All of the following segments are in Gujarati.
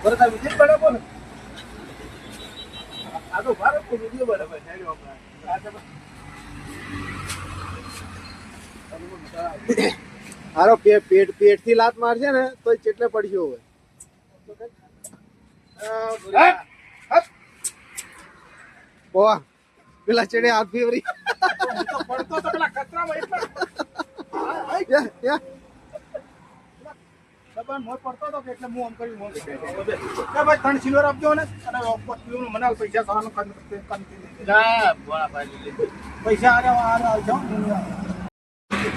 બરાબર વિજય બરાબર ને આ તો ભારત કો વિડિયો બરાબર છે હારો પેટ થી લાત મારશે ને તો ચેટલે પડશે હવે બોવા પેલા ચડે હાથ ફેવરી પડતો તો પેલા કચરામાં એટલા મોય પડતો તો એટલે હું આમ કરી મોં કે ભાઈ 3 સિલ્વર આપજો ને અને પીવાનું મનાલ પૈસા સાવાનું કામ ના બોલા ભાઈ પૈસા આરે આવજો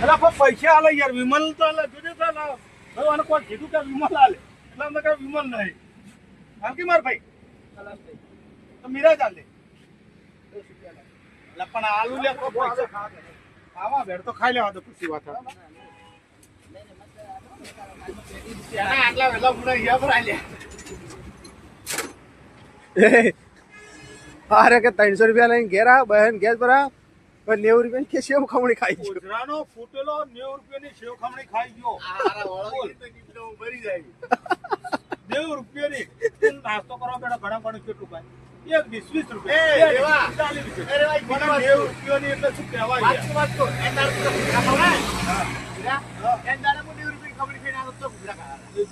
અલા પણ પૈસા આલે યાર વિમલ તો આલે જુદે તો ના ભગવાન કોઈ કીધું કે વિમલ આલે એટલે અમને કે વિમલ નહીં હાલ કે માર ભાઈ તો મીરા જ આલે પણ આલુ લે તો પૈસા આવા ભેડ તો ખાઈ લેવા તો ખુશી વાત આટલા વેલા મુના હિયા પર આલ્યા અરે કે 300 રૂપિયા લઈને ઘેર આ બહેન ગેસ પર આ 90 રૂપિયા કે સેવ ખમણી ખાઈ ગયો ગુજરાનો ફૂટેલો 90 રૂપિયાની સેવ ખમણી ખાઈ ગયો ભરી જાય 90 રૂપિયાની નાસ્તો કરવા બેઠા ઘણા ઘણું કેટલું ખાય એક 20 રૂપિયા 40 રૂપિયા 90 રૂપિયાની એટલે શું કહેવાય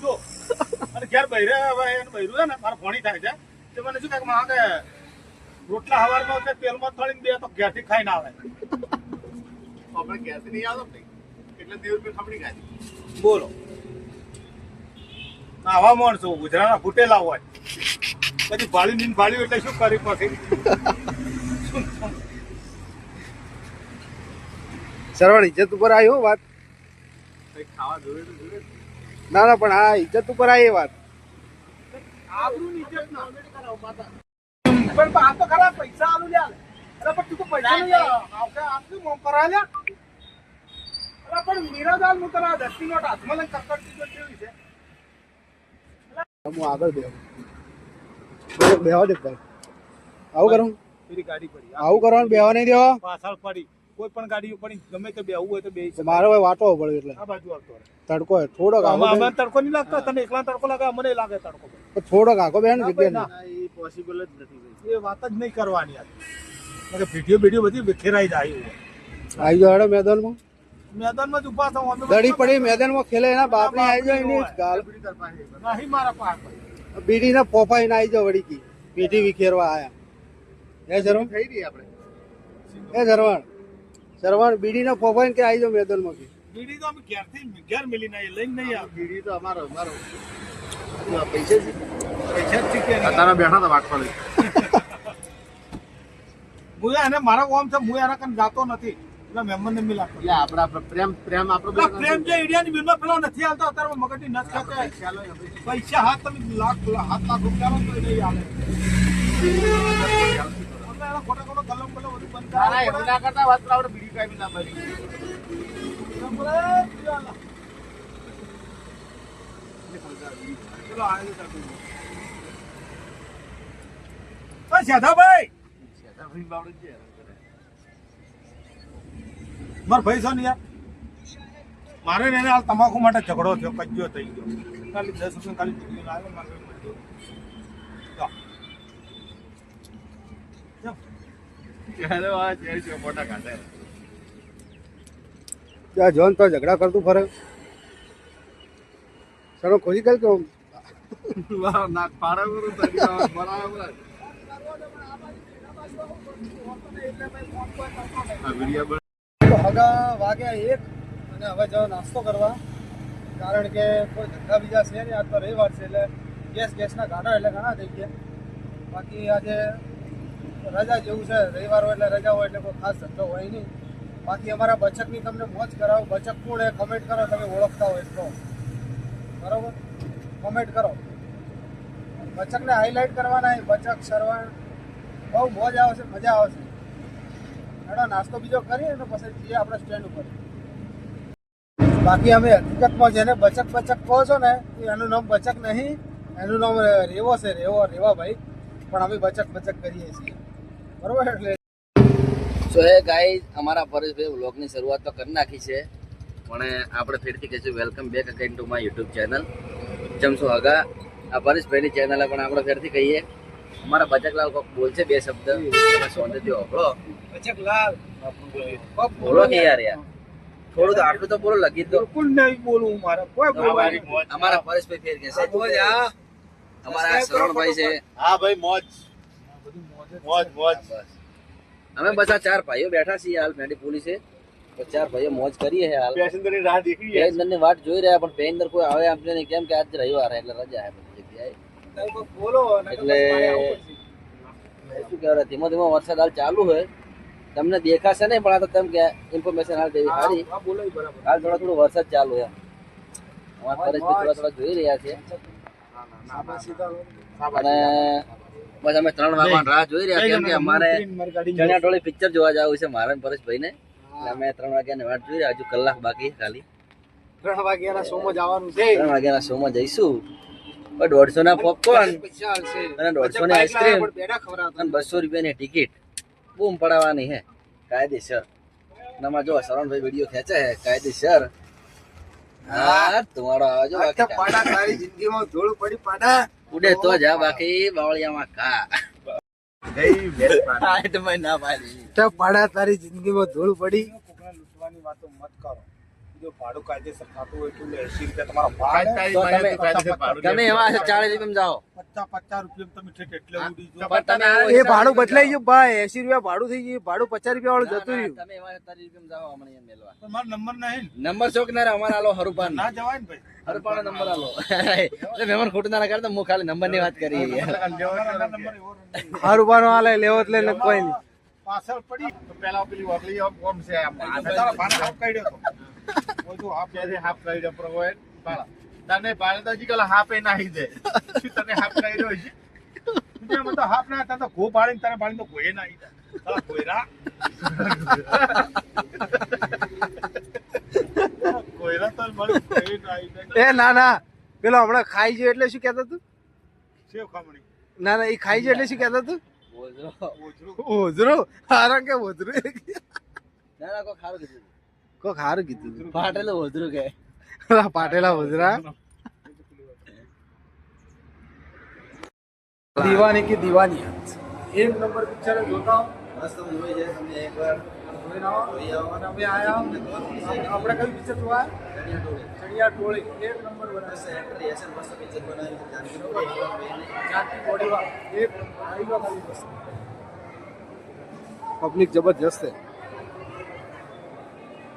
જો અને ઘેર બૈરે હવે એને બૈરું છે ને મારા ભણી થાય છે તે મને શું કહે કે રોટલા હવારમાં કે તેલમાં તળીને દે તો ઘેરથી ખાઈને આવે આપણે ઘેરથી નહીં આવતો એટલે 90 રૂપિયા ખમણી ખાય બોલો આવા માણસો ગુજરાતના ફૂટેલા હોય પછી ભાળી ભાળ્યું એટલે શું કરી પછી સરવણ ઇજ્જત ઉપર આવ્યો વાત ખાવા જોઈએ ના ના પણ આ ઇજ્જત ઉપર આવી વાત આબરૂ ની ઇજ્જત ના પણ આ તો ખરા પૈસા આલુ લે અરે પણ તું તો પૈસા નહીં આવકે આપનું મોં કરા લે અરે પણ મીરાદાલ મુ તરા 10 ની નોટ હાથમાં લઈને કકડતી તો કેવી છે હું આગળ બેહવા દે ભાઈ આવું કરું પેલી ગાડી પડી આવું કરવાનું બેહવા નહીં દેવા પાછળ પડી કોઈ પણ ગાડી પડી ગમે તે બેહવું હોય તો બે મારો ભાઈ વાટો પડે એટલે આ બાજુ આવતો તડકો થોડોક અમે તડકો નહીં લાગતો તને એકલા તડકો લાગે અમને લાગે તડકો થોડોક આખો બેન જગ્યા એ પોસિબલ જ નથી એ વાત જ નહીં કરવાની યાર વિડીયો બધી વિખેરાઈ જાય આવી જાવ હેડો મેદાનમાં મેદાનમાં જ ઉભા થો દડી પડી મેદાનમાં ખેલે એના બાપને આવી જાય એની ગાલ નહીં મારા પાક બીડી ના પોપાઈ ના આવી જાવ વળી કી પેટી વિખેરવા આયા એ સરવણ થઈ રહી આપણે એ સરવણ બીડી ના પોપાઈ કે આવી જાવ મેદાનમાં કી બીડી તો અમે ઘેર મિલી નહીં લઈને નહીં આવે બીડી તો અમારો પૈસા તારા બેઠા હતા વાટવા લઈ હું એને મારા ઓમ છે હું એના કન જાતો નથી એટલે મહેમાન ને મિલા આપડા પ્રેમ આપણો પ્રેમ જે ઇન્ડિયાની બિલમાં પેલો નથી આવતો અત્યારે મગજની નસ ખાતે પૈસા હાથ તમે લાખ રૂપિયા નો તો નહીં આવે ખોટા ખોટો કલમ બધું બંધ ના કરતા વાત આપણે બીડી કાઢી ના ભરી માર ભાઈ છો ને યાર મારે ને હાલ તમાકુ માટે ઝઘડો થયો કજ્જો થઈ ગયો ખાલી 10 રૂપિયા ખાલી ટીવી લાવ્યો મારે મોટા કાઢે ત્યાં જોન તો ઝઘડા કરતું ફરે સરો ખોજી કર કે નાક પાડા કરું બરાબર હગા વાગ્યા 1 અને હવે જાવ નાસ્તો કરવા કારણ કે કોઈ ધંધા બીજા છે ને આજ તો રવિવાર છે એટલે ગેસના ગાડા એટલે ઘણા થઈ ગયા બાકી આજે રજા જેવું છે રવિવાર હોય એટલે રજા હોય એટલે કોઈ ખાસ ધંધો હોય નહીં બાકી અમારા બચકની તમને મોજ કરાવો બચક કોણ એ કમેન્ટ કરો તમે ઓળખતા હોય તો બરાબર કમેન્ટ કરો બચકને હાઇલાઇટ કરવાના બચક સરવણ બહુ મોજ આવશે મજા આવશે એનો નાસ્તો બીજો કરીએ અને પછી જઈએ આપણે સ્ટેન્ડ ઉપર બાકી અમે હકીકતમાં જેને બચક કહો છો ને એનું નામ બચક નહીં એનું નામ રેવો છે રેવાભાઈ પણ અમે બચક કરીએ છીએ બરોબર એટલે સો હે ગાઈઝ અમારા પરેશભાઈ વ્લોગની શરૂઆત તો કરી નાખી છે પણ આપણે ફરીથી કહીશું welcome back again to my YouTube channel જમશો હગા આ પરેશભાઈની ચેનલ પણ આપણે ફેરથી કહીએ અમારા બચકલાલ કોક બોલશે બે શબ્દ તમે સોંધેથી હોભળો બચકલાલ બોલો કે યાર થોડું તો આટલું તો બોલો લગી તો બિલકુલ નહીં બોલું મારે કોઈ બોલવાની અમારા પરેશભાઈ ફેર કે છે અમારા આ શરણભાઈ છે હા ભાઈ મોજ મોજ મોજ અમે બસ આ ચાર ભાઈઓ બેઠા છીએ હાલ મેડી પોલીસે તો ચાર ભાઈઓ મોજ કરીએ છે હાલ પેસેન્જરની રાહ દેખી પેસેન્જર ની વાટ જોઈ રહ્યા પણ પેસેન્જર કોઈ આવે આપને નહીં કેમ કે આજ રવિવાર એટલે રજા છે બધી જગ્યાએ બોલો એટલે શું કહેવાય ધીમો ધીમો વરસાદ હાલ ચાલુ હોય તમને દેખાશે નહીં પણ આ તો તેમ કે ઇન્ફોર્મેશન હાલ દેવી સારી બોલો બરાબર હાલ થોડો વરસાદ ચાલુ છે અમારા પરેશભાઈ થોડા જોઈ રહ્યા છે અને બસ અમે 3 વાગ્યાની રાહ જોઈ રહ્યા કેમ કે અમારે ચણિયાટોળી પિક્ચર જોવા જવું છે મારા પરેશભાઈ ને અમે 3 વાગ્યાની વાટ જોઈ રહ્યા હજુ કલાક બાકી ખાલી 3 વાગ્યાના શોમાં જવાનું છે 3 વાગ્યાના શોમાં જઈશું 150 ના પોપકોર્ન અને 150 ની આઈસ્ક્રીમ અને 200 રૂપિયાની ટિકિટ બૂમ પડાવવાની હે કાયદેસર નમા જો શરણભાઈ વિડીયો ખેંચે હે કાયદેસર હા તમારો આવજો બાકી પાડા તારી જિંદગીમાં ધૂળ પડી પાડા ઉડે તો જા બાકી બાવળિયામાં કા ના પાડી તો પાડા તારી જિંદગીમાં ધૂળ પડી કોકને લૂંટવાની વાતો મત કરો જો ભાડું કાયદેસર થતું હોય તો 80 રૂપિયા તમારા તો તમે એવા 40 રૂપિયામાં જાઓ 50 રૂપિયા તમે ઠેઠ એટલે ઉડી જો પણ તમે એ ભાડું બદલાઈ ગયું ભાઈ 80 રૂપિયા ભાડું થઈ ગયું ભાડું 50 રૂપિયા વાળું જતું રહ્યું તમે એવા 40 રૂપિયામાં જાઓ અમને અહીંયા મેલવા પણ મારો નંબર નહીં નંબર શોક ના અમારા આલો હરુપાન ના જવાય ને ભાઈ હરુપાન નંબર આલો એટલે મહેમાન ખોટું ના કરતા હું ખાલી નંબર ની વાત કરી નંબર એવો હારુબાનો હાલે લેવો જ લઈને કોઈ નહીં પાછળ પડી તો પેલા પેલી વાગલી કોમ છે આમ તારા ભાને હાફ કાઢ્યો તો કોઈ તો હાફ છે હાફ કાઢ્યો પર હોય બાળા તને બાળા તો જી કલા હાફ એ નાહી દે તને હાફ કાઢ્યો છે તું તો હાફ ના તા તો ગો બાળીને તને બાળીને તો ગોયે નાહી દે તારા ગોયરા ગોયરા તો મારી ગોયે નાહી દે એ ના ના પેલો હમણાં ખાઈ ગયો એટલે શું કહેતો તું સેવ ખામણી ના ના એ ખાઈ ગયો એટલે શું કહેતો તું બોજો ઓઝરો હારા કે ઓઝરો ના ના કોઈ ખારું કીધું કોક હારું કીધું ફાટેલું ઓધરું કે પાટેલા ઓઝરા દીવાની કી દીવાની એક નંબર પિક્ચર જોતા મસ્ત મૂવી છે તમે એકવાર જોઈને આવો અને અમે આયા આપણે કયું પિક્ચર જોવા ચડિયા ટોળી એક નંબર બનાવે મસ્ત પિક્ચર બનાવ્યું જાતિ બોડીવા એક આવી ગયો ખાલી બસ પબ્લિક જબરજસ્ત છે